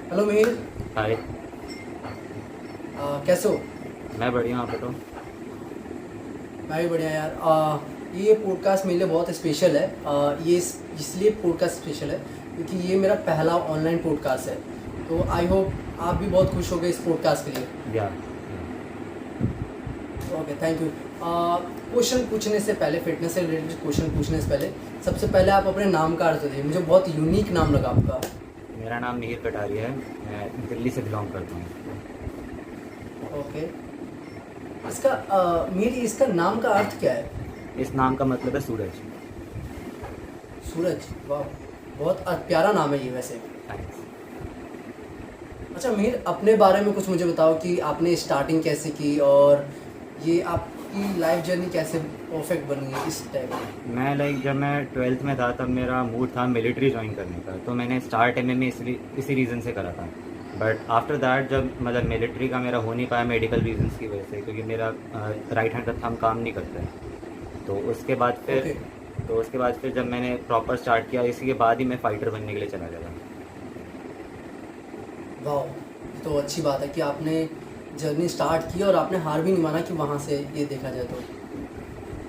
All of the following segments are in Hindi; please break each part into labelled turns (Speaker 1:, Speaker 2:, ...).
Speaker 1: हेलो मिहिर।
Speaker 2: हाय।
Speaker 1: कैसे हो?
Speaker 2: मैं बढ़िया, आप बताओ।
Speaker 1: मैं भी बढ़िया यार। ये पॉडकास्ट मेरे लिए बहुत स्पेशल है। इसलिए पॉडकास्ट स्पेशल है क्योंकि ये मेरा पहला ऑनलाइन पॉडकास्ट है। तो आई होप आप भी बहुत खुश हो गए इस पॉडकास्ट के लिए।
Speaker 2: या
Speaker 1: ओके, थैंक यू। क्वेश्चन पूछने से पहले, फिटनेस से रिलेटेड क्वेश्चन पूछने से पहले, सबसे पहले आप अपने नाम का अर्थ दीजिए। मुझे बहुत यूनिक नाम लगा आपका।
Speaker 2: मेरा नाम मिहिर कटारिया है। मैं दिल्ली से बिलोंग करता हूँ।
Speaker 1: ओके। इसका मेरी इसका नाम का अर्थ क्या है?
Speaker 2: इस नाम का मतलब है सूरज।
Speaker 1: सूरज, वाह, बहुत प्यारा नाम है ये वैसे।
Speaker 2: थैंक्स।
Speaker 1: अच्छा मिहिर, अपने बारे में कुछ मुझे बताओ कि आपने स्टार्टिंग कैसे की और ये आपकी लाइफ जर्नी कैसे परफेक्ट बनी है इस टाइप में।
Speaker 2: जब मैं 12th में था तब मेरा मूड था मिलिट्री ज्वाइन करने का, तो मैंने स्टार्ट एमएमए इसी रीज़न से करा था। बट आफ्टर दैट जब मिलिट्री का मेरा हो नहीं पाया मेडिकल रीजंस की वजह से, क्योंकि मेरा राइट हैंड का थंब काम नहीं करता है। तो उसके बाद फिर
Speaker 1: ओके,
Speaker 2: जब मैंने प्रॉपर स्टार्ट किया, इसी के बाद ही मैं फ़ाइटर बनने के लिए चला गया था।
Speaker 1: वाह, ये तो अच्छी बात है कि आपने जर्नी स्टार्ट की और आपने हार भी नहीं माना कि वहाँ से ये देखा जाए तो।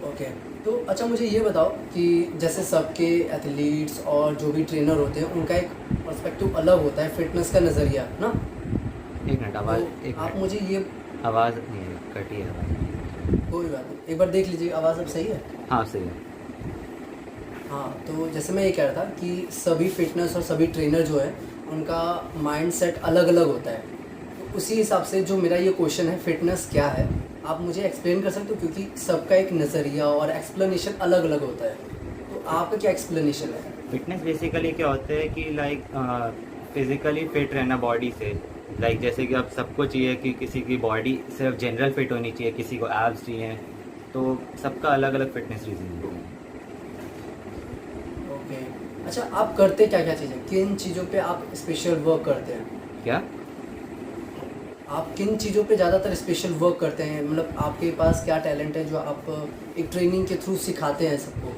Speaker 1: ओके। तो अच्छा मुझे ये बताओ कि जैसे सबके एथलीट्स और जो भी ट्रेनर होते हैं उनका एक पर्सपेक्टिव अलग होता है, फिटनेस का नज़रिया ना।
Speaker 2: एक मिनट,
Speaker 1: तो
Speaker 2: आवाज़ एक
Speaker 1: आप
Speaker 2: मिनट।
Speaker 1: मुझे ये,
Speaker 2: आवाज़ नहीं है, कटी है आवाज़।
Speaker 1: कोई बात नहीं, एक बार देख लीजिए आवाज़ अब सही है।
Speaker 2: हाँ, सही है।
Speaker 1: हाँ, तो जैसे मैं ये कह रहा था कि सभी फिटनेस और सभी ट्रेनर जो है उनका माइंड सेट अलग अलग होता है। तो उसी हिसाब से जो मेरा ये क्वेश्चन है, फिटनेस क्या है, आप मुझे एक्सप्लेन कर सकते हो क्योंकि सबका एक नज़रिया और एक्सप्लेनेशन अलग अलग होता है। तो आपका क्या एक्सप्लेनेशन है?
Speaker 2: फिटनेस बेसिकली क्या होता है कि फिजिकली फिट रहना बॉडी से। जैसे कि अब सबको चाहिए कि किसी की बॉडी सिर्फ जनरल फिट होनी चाहिए, किसी को एब्स चाहिए। तो सबका अलग अलग फिटनेस रीजन है।
Speaker 1: ओके। अच्छा, आप करते क्या क्या चीज़ें, किन चीज़ों पे आप स्पेशल वर्क करते हैं?
Speaker 2: क्या?
Speaker 1: आप किन चीज़ों पे ज़्यादातर स्पेशल वर्क करते हैं, मतलब आपके पास क्या टैलेंट है जो आप एक ट्रेनिंग के थ्रू सिखाते हैं सबको?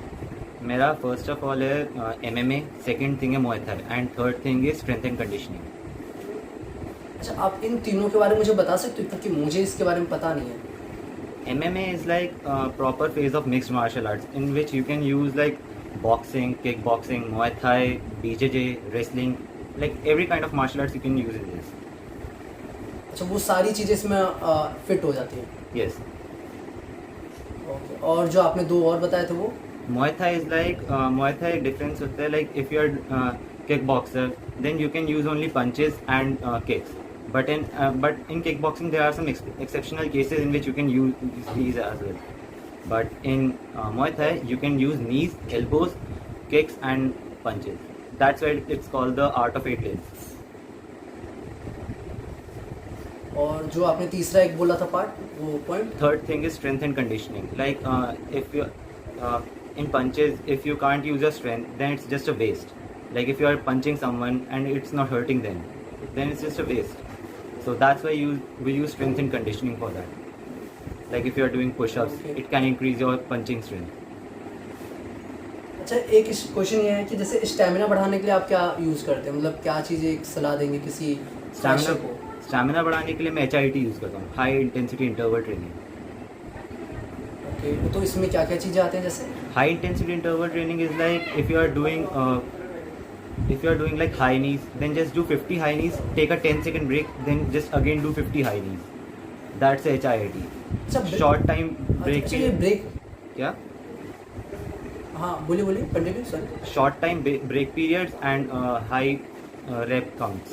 Speaker 2: मेरा फर्स्ट ऑफ ऑल है एमएमए, सेकंड थिंग है muay Thai and third thing is strength and conditioning.
Speaker 1: अच्छा, आप इन तीनों के बारे में मुझे बता सकते हो क्योंकि मुझे इसके बारे में पता नहीं है।
Speaker 2: MMA is like a proper phase of mixed martial arts in which you can use like boxing, kickboxing, Muay Thai, BJJ, wrestling, like every kind of martial arts you can use in this.
Speaker 1: अच्छा, वो सारी चीज़ें इसमें फिट हो जाती हैं।
Speaker 2: Yes.
Speaker 1: ओके, और जो आपने दो और बताए थे वो?
Speaker 2: Muay Thai difference होता है like if you are kickboxer, then you can use only punches and kicks. But in kickboxing there are some exceptional cases in which you can use these as well. But in Muay Thai you can use knees, elbows, kicks and punches. That's why it's called the art of eight limbs.
Speaker 1: और जो आपने तीसरा एक बोला था पार्ट, वो point?
Speaker 2: Third thing is strength and conditioning. If you in punches, if you can't use your strength, then it's just a waste. Like if you are punching someone and it's not hurting them, then it's just a waste. So that's why we use strength and conditioning for that. Like if you are doing push-ups,
Speaker 1: Okay.
Speaker 2: it can increase your punching strength.
Speaker 1: अच्छा, एक क्वेश्चन ये है कि जैसे स्टेमिना बढ़ाने के लिए आप क्या यूज़ करते हैं, मतलब क्या चीज़ें एक सलाह देंगे किसी
Speaker 2: स्टैमिना
Speaker 1: फ्रेशर को?
Speaker 2: स्टैमिना बढ़ाने के लिए मैं HIIT यूज़ करता हूँ, high intensity interval training.
Speaker 1: Okay, तो इसमें क्या क्या चीज़ें आती हैं जैसे?
Speaker 2: High intensity interval training is like if you are doing like high knees, then just do 50 high knees, take a 10-second break, then just again do 50 high knees. That's HIIT.
Speaker 1: अच्छा,
Speaker 2: Short time break
Speaker 1: अच्छा, ये
Speaker 2: period.
Speaker 1: ब्रेक,
Speaker 2: क्या?
Speaker 1: हाँ बोलिए बोलिए, continue sir.
Speaker 2: Short time break periods and high rep counts.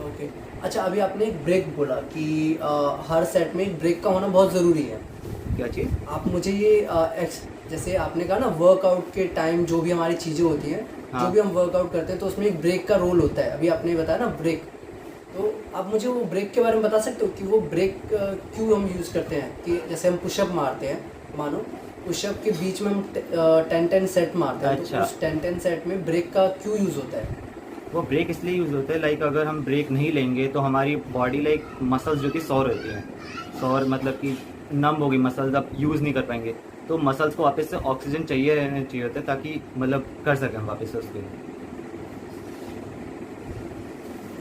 Speaker 1: Okay. अच्छा, अभी आपने एक ब्रेक बोला कि हर सेट में एक ब्रेक का होना बहुत ज़रूरी है।
Speaker 2: क्या चीज़?
Speaker 1: आप मुझे ये जैसे आपने कहा ना, वर्कआउट के टाइम जो भी हमारी चीज़ें होती हैं,
Speaker 2: हाँ।
Speaker 1: जो भी हम वर्कआउट करते हैं तो उसमें एक ब्रेक का रोल होता है। अभी आपने बताया ना ब्रेक, तो आप मुझे वो ब्रेक के बारे में बता सकते हो कि वो ब्रेक क्यों हम यूज़ करते हैं? कि जैसे हम पुशअप मारते हैं, मानो पुशअप के बीच में हम 10-10 सेट मारते हैं,
Speaker 2: अच्छा।
Speaker 1: तो उस 10-10 सेट में ब्रेक का क्यों यूज़ होता है?
Speaker 2: वो ब्रेक इसलिए यूज़ होता है अगर हम ब्रेक नहीं लेंगे तो हमारी बॉडी मसल्स जो कि सौर रहती हैं, सौर मतलब कि नम हो गई मसल्स, अब यूज़ नहीं कर पाएंगे। तो मसल्स को वापस से ऑक्सीजन चाहिए रहना चाहिए होता है ताकि कर सकें हम वापस से उसके।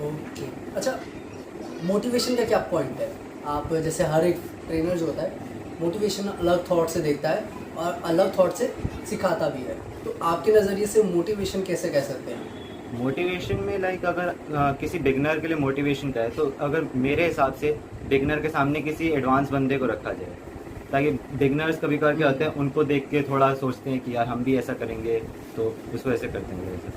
Speaker 1: ओके। अच्छा, मोटिवेशन का क्या पॉइंट है? आप जैसे हर एक ट्रेनर जो होता है मोटिवेशन अलग थॉट से देखता है और अलग थॉट से सिखाता भी है, तो आपके नज़रिए से मोटिवेशन कैसे कह सकते हैं?
Speaker 2: मोटिवेशन में लाइक अगर किसी बिगनर के लिए मोटिवेशन का है, तो अगर मेरे हिसाब से बिगनर के सामने किसी एडवांस बंदे को रखा जाए, ताकि बिगनर्स कभी कभार क्या होते हैं, उनको देख के थोड़ा सोचते हैं कि यार हम भी ऐसा करेंगे, तो उस वजह से करते हैं वैसे।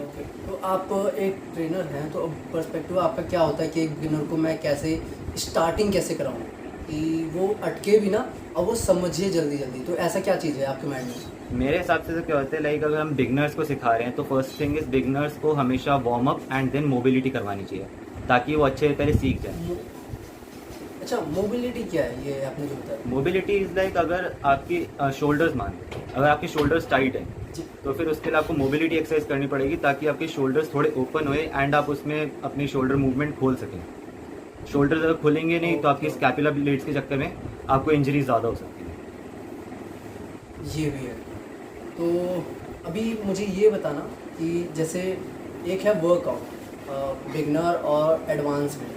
Speaker 1: ओके, तो आप एक ट्रेनर हैं, तो अब पर्सपेक्टिव आपका क्या होता है कि एक बिगिनर को मैं कैसे स्टार्टिंग कैसे कराऊँ कि वो अटके भी ना और वो समझे जल्दी जल्दी, तो ऐसा क्या चीज़ है आपके माइंड में?
Speaker 2: मेरे हिसाब से तो क्या होता है, लाइक अगर हम बिगनर्स को सिखा रहे हैं, तो फर्स्ट थिंग इज बिगनर्स को हमेशा warm up and then mobility करवानी चाहिए, ताकि वो अच्छे पहले सीख जाए।
Speaker 1: मो- अच्छा, मोबिलिटी क्या है ये आपने जो बताया?
Speaker 2: मोबिलिटी इज लाइक अगर आपकी शोल्डर्स मान लो, अगर आपके शोल्डर्स टाइट हैं,
Speaker 1: जी।
Speaker 2: तो फिर उसके लिए आपको मोबिलिटी एक्सरसाइज करनी पड़ेगी, ताकि आपके शोल्डर्स थोड़े ओपन हुए एंड आप उसमें अपनी शोल्डर मूवमेंट खोल सकें। शोल्डर्स अगर खुलेंगे नहीं, तो आपकी स्कैपुला ब्लेड्स के चक्कर में आपको इंजरी ज़्यादा हो सकती है।
Speaker 1: ये भी है। तो अभी मुझे ये बताना कि जैसे एक है वर्कआउट बिगनर और एडवांस में,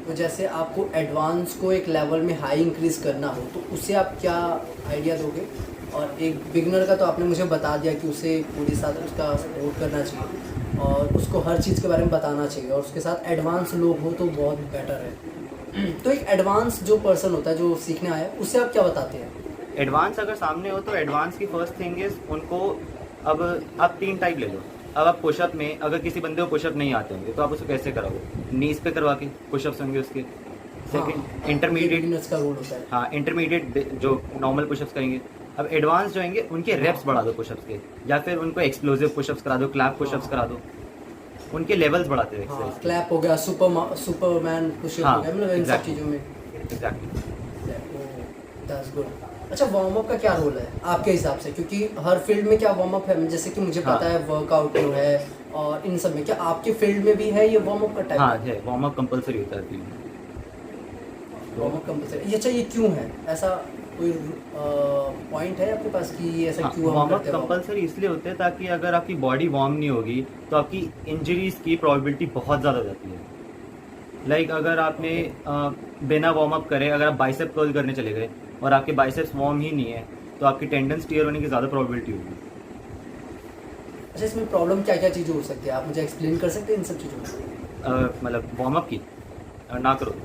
Speaker 1: तो जैसे आपको एडवांस को एक लेवल में हाई इंक्रीज करना हो तो उससे आप क्या आइडिया दोगे? और एक बिगनर का तो आपने मुझे बता दिया कि उसे पूरी साथ उसका सपोर्ट करना चाहिए और उसको हर चीज़ के बारे में बताना चाहिए, और उसके साथ एडवांस लोग हो तो बहुत बेटर है। तो एक एडवांस जो पर्सन होता है जो सीखने आया है, उससे आप क्या बताते हैं?
Speaker 2: एडवांस अगर सामने हो, तो एडवांस की फर्स्ट थिंग इज उनको, अब आप 3 टाइप ले लो। अब आप पुशअप में, अगर किसी बंदे को पुशअप नहीं आते होंगे, तो आप उसको कैसे कराओगे? नीज पे करवा के पुशअप्स होंगे उसके। सेकंड, इंटरमीडिएट,
Speaker 1: बिगिनर्स का रोल होता है।
Speaker 2: हाँ इंटरमीडिएट जो नॉर्मल पुशअप्स करेंगे। अब एडवांस जो होंगे उनके रेप्स बढ़ा दो पुशअप्स के, या फिर उनको एक्सप्लोसिव पुशअप्स करा दो, क्लैप पुशअप्स करा दो, उनके लेवल्स बढ़ाते हैं
Speaker 1: हाँ,
Speaker 2: एक्सरसाइज।
Speaker 1: क्लैप हो गया, सुपरमैन पुशअप
Speaker 2: हाँ,
Speaker 1: हो गया, मतलब इन सब
Speaker 2: exactly.
Speaker 1: चीज़ों में।
Speaker 2: एग्जैक्टली।
Speaker 1: That's good. अच्छा, वार्म अप का क्या रोल है आपके हिसाब से? क्योंकि हर फील्ड में क्या वार्म अप है, जैसे कि मुझे
Speaker 2: हाँ।
Speaker 1: पता है वर्कआउट जो है और इन सब में, क्या आपके फील्ड में भी है ये वार्म अप का टाइप?
Speaker 2: हाँ है, वार्म अप कंपलसरी होता है team में।
Speaker 1: Warm up compulsory. ये अच्छा, ये क्यों है ऐसा? कोई पॉइंट है आपके पास कि ये ऐसा क्यों हम
Speaker 2: वार्म अप
Speaker 1: करते हैं? warm up?
Speaker 2: कंपलसरी इसलिए होते हैं, ताकि अगर आपकी बॉडी वार्म नहीं होगी, तो आपकी इंजरीज की प्रोबेबिलिटी बहुत ज़्यादा हो जाती है। लाइक अगर आपने बिना वार्म अप करे अगर आप बाइसेप कर्ल करने चले गए और आपके बाइसेप्स वार्म ही नहीं है, तो आपकी टेंडन्स टीयर होने की ज़्यादा प्रोबेबिलिटी होगी।
Speaker 1: अच्छा, इसमें प्रॉब्लम क्या क्या चीज़ें हो सकती है, आप मुझे एक्सप्लेन कर सकते हैं इन सब चीज़ों को?
Speaker 2: मतलब वार्म अप की ना करो।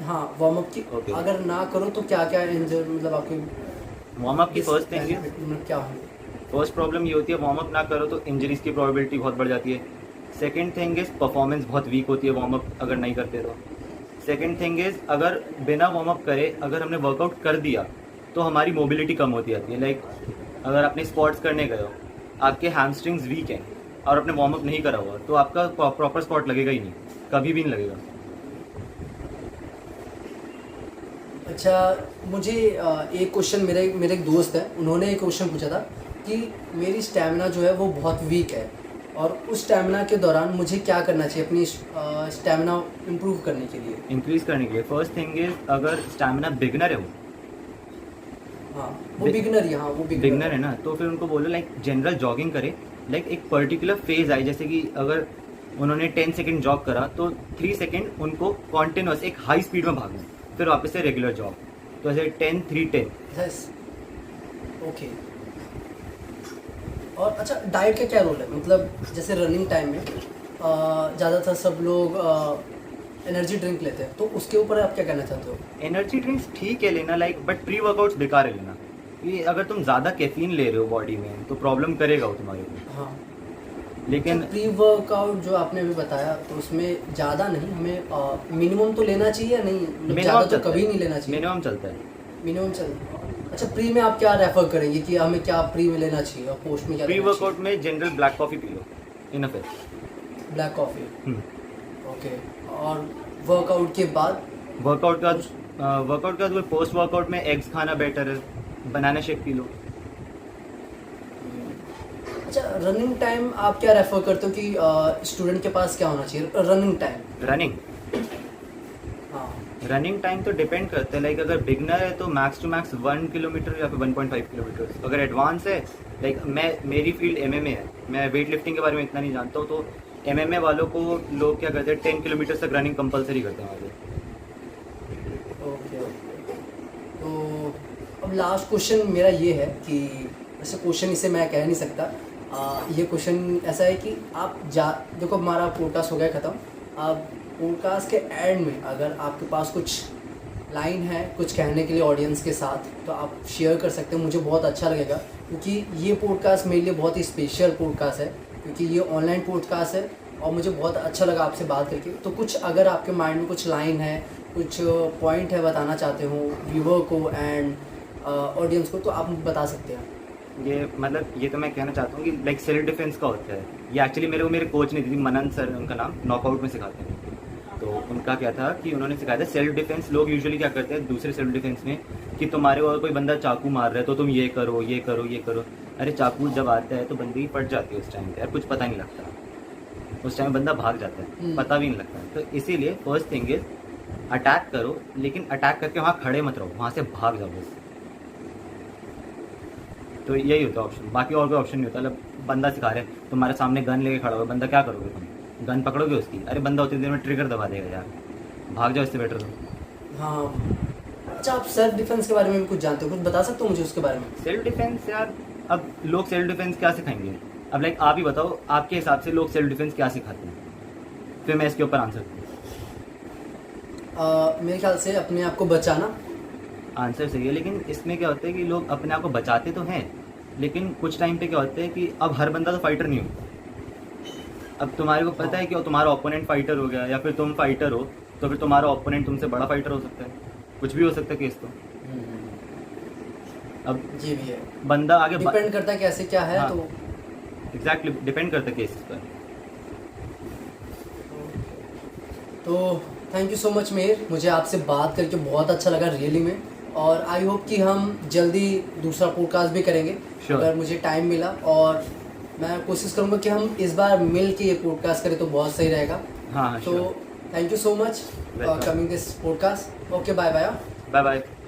Speaker 1: हाँ, वार्म अप की
Speaker 2: Okay.
Speaker 1: अगर ना करो तो क्या क्या इंजर, मतलब आपके
Speaker 2: वार्म अप की फर्स्ट थिंग इज,
Speaker 1: मतलब क्या होंगे?
Speaker 2: फर्स्ट प्रॉब्लम ये होती है, वार्म अप ना करो तो इंजरीज की प्रोबेबिलिटी बहुत बढ़ जाती है। सेकंड थिंग इज, परफॉर्मेंस बहुत वीक होती है वार्म अप अगर नहीं करते तो। सेकंड थिंग इज, अगर बिना वार्म अप करे अगर हमने वर्कआउट कर दिया, तो हमारी मोबिलिटी कम होती जाती है। लाइक अगर आपने स्क्वाट्स करने गए हो, आपके हैमस्ट्रिंग्स वीक हैं और आपने वार्म अप नहीं करा हुआ, तो आपका प्रॉपर स्क्वाट लगेगा ही नहीं, कभी भी नहीं लगेगा।
Speaker 1: अच्छा, मुझे एक क्वेश्चन, मेरे मेरे एक दोस्त है, उन्होंने एक क्वेश्चन पूछा था कि मेरी स्टैमिना जो है वो बहुत वीक है और उस स्टैमिना के दौरान मुझे क्या करना चाहिए अपनी स्टैमिना इम्प्रूव करने के लिए?
Speaker 2: इंक्रीज करने के लिए फर्स्ट थिंग इज, अगर स्टैमिना बिगनर है वो,
Speaker 1: हाँ, वो बिगनर ही, हाँ वो
Speaker 2: बिगनर है ना, तो फिर उनको बोलो लाइक जनरल जॉगिंग करे। लाइक एक पर्टिकुलर फेज आए, जैसे कि अगर उन्होंने 10 सेकंड जॉग करा, तो 3 सेकंड उनको कॉन्टिन्यूस एक हाई स्पीड में भागना, फिर वापस से रेगुलर जॉग। तो ऐसे 10 3 10।
Speaker 1: Yes, okay. और अच्छा, डाइट का क्या रोल है? मतलब जैसे रनिंग टाइम में ज़्यादातर सब लोग एनर्जी ड्रिंक लेते हैं, तो उसके ऊपर आप क्या कहना चाहते हो?
Speaker 2: एनर्जी ड्रिंक्स ठीक है लेना, लाइक बट प्री वर्कआउट्स बेकार है लेना। ये अगर तुम ज़्यादा कैफीन ले रहे हो बॉडी में, तो प्रॉब्लम करेगा वो तुम्हारे को।
Speaker 1: हाँ,
Speaker 2: लेकिन
Speaker 1: प्री वर्कआउट जो आपने अभी बताया, तो उसमें ज़्यादा नहीं, हमें मिनिमम तो लेना चाहिए या नहीं? मतलब ज़्यादा तो कभी नहीं लेना चाहिए,
Speaker 2: मिनिमम चलता है।
Speaker 1: मिनिमम चल। अच्छा, प्री में आप क्या रेफर करेंगे कि हमें क्या प्री में लेना चाहिए और पोस्ट में क्या
Speaker 2: प्री
Speaker 1: लेना
Speaker 2: वर्कआउट में general black coffee P low, enough है।
Speaker 1: चाहिए? Black coffee, okay. और वर्कआउट के बाद?
Speaker 2: वर्कआउट का पोस्ट वर्कआउट में एग्स खाना बेटर है, बनाना शेक पी लो।
Speaker 1: अच्छा, रनिंग टाइम आप क्या रेफर करते हो कि स्टूडेंट के पास क्या होना चाहिए रनिंग टाइम? हाँ,
Speaker 2: रनिंग टाइम तो डिपेंड करता है। लाइक अगर बिगनर है तो मैक्स टू मैक्स 1 किलोमीटर या फिर 1.5 किलोमीटर। अगर एडवांस है, लाइक मेरी फील्ड MMA है, मैं वेट लिफ्टिंग के बारे में इतना नहीं जानता हूँ, तो MMA वालों को लोग क्या करते हैं 10 किलोमीटर तक रनिंग कंपलसरी करते हैं वहाँ पे।
Speaker 1: Okay okay. तो अब लास्ट क्वेश्चन मेरा ये है कि वैसे क्वेश्चन इसे मैं कह नहीं सकता, ये क्वेश्चन ऐसा है कि आप देखो हमारा पॉडकास्ट हो गया ख़त्म। अब पॉडकास्ट के एंड में अगर आपके पास कुछ लाइन है कुछ कहने के लिए ऑडियंस के साथ, तो आप शेयर कर सकते हैं, मुझे बहुत अच्छा लगेगा। क्योंकि ये पॉडकास्ट मेरे लिए बहुत ही स्पेशल पॉडकास्ट है, क्योंकि ये ऑनलाइन पॉडकास्ट है और मुझे बहुत अच्छा लगा आपसे बात करके। तो कुछ अगर आपके माइंड में कुछ लाइन है, कुछ पॉइंट है बताना चाहते हो व्यूवर को एंड ऑडियंस को, तो आप बता सकते हैं।
Speaker 2: ये मतलब ये तो मैं कहना चाहता हूँ कि लाइक सेल्फ डिफेंस का होता है। ये एक्चुअली मेरे कोच ने दी थी, मनन सर उनका नाम, नॉकआउट में सिखाते हैं। तो उनका क्या था कि उन्होंने सिखाया था सेल्फ डिफेंस। लोग यूजुअली क्या करते हैं दूसरे सेल्फ डिफेंस में कि तुम्हारे और कोई बंदा चाकू मार रहा है तो तुम ये करो ये करो ये करो। अरे चाकू जब आता है तो बंदी फट जाती है उस टाइम पे, यार कुछ पता नहीं लगता, उस टाइम बंदा भाग जाता है, पता भी नहीं लगता। तो इसीलिए फर्स्ट थिंग इज अटैक करो, लेकिन अटैक करके वहाँ खड़े मत रहो, वहाँ से भाग जाओ बस। तो यही होता है ऑप्शन, बाकी और कोई ऑप्शन नहीं होता। मतलब बंदा सिखा रहे हैं तुम्हारे सामने गन लेके खड़ा हुआ, बंदा क्या करोगे तुम? गन पकड़ोगे उसकी? अरे बंदा उतनी देर में ट्रिगर दबा देगा यार, भाग जाओ इससे बेटर तो।
Speaker 1: हाँ अच्छा, आप सेल्फ डिफेंस के बारे में भी कुछ जानते हो, कुछ बता सकते हो मुझे उसके बारे में?
Speaker 2: सेल्फ डिफेंस यार, अब लोग सेल्फ डिफेंस क्या सिखाएंगे? अब लाइक आप ही बताओ, आपके हिसाब से लोग सेल्फ डिफेंस क्या सिखाते हैं, फिर मैं इसके ऊपर आंसर दूँ।
Speaker 1: मेरे ख्याल से अपने आप को बचाना।
Speaker 2: आंसर सही है, लेकिन इसमें क्या होता है कि लोग अपने आप को बचाते तो हैं, लेकिन कुछ टाइम पे क्या होता है कि अब हर बंदा तो फाइटर नहीं होता। अब तुम्हारे को पता है कि तुम्हारा ओपोनेंट फाइटर हो गया या फिर तुम फाइटर हो, तो फिर तुम्हारा ओपोनेंट तुमसे बड़ा फाइटर हो सकता है, कुछ भी हो सकता है केस तो। अब
Speaker 1: ये भी है,
Speaker 2: बंदा आगे
Speaker 1: डिपेंड करता है कैसे क्या है।
Speaker 2: हाँ,
Speaker 1: तो
Speaker 2: एग्जैक्टली डिपेंड करता है केसेस पर।
Speaker 1: तो थैंक यू सो मच मेहर, मुझे आपसे बात करके बहुत अच्छा लगा रियली में। और आई होप कि हम जल्दी दूसरा पॉडकास्ट भी करेंगे अगर मुझे टाइम मिला, और मैं कोशिश करूँगा कि हम इस बार मिल के ये पॉडकास्ट करें तो बहुत सही रहेगा।
Speaker 2: हाँ
Speaker 1: तो thank you so much coming this podcast. Okay bye bye.
Speaker 2: Bye bye.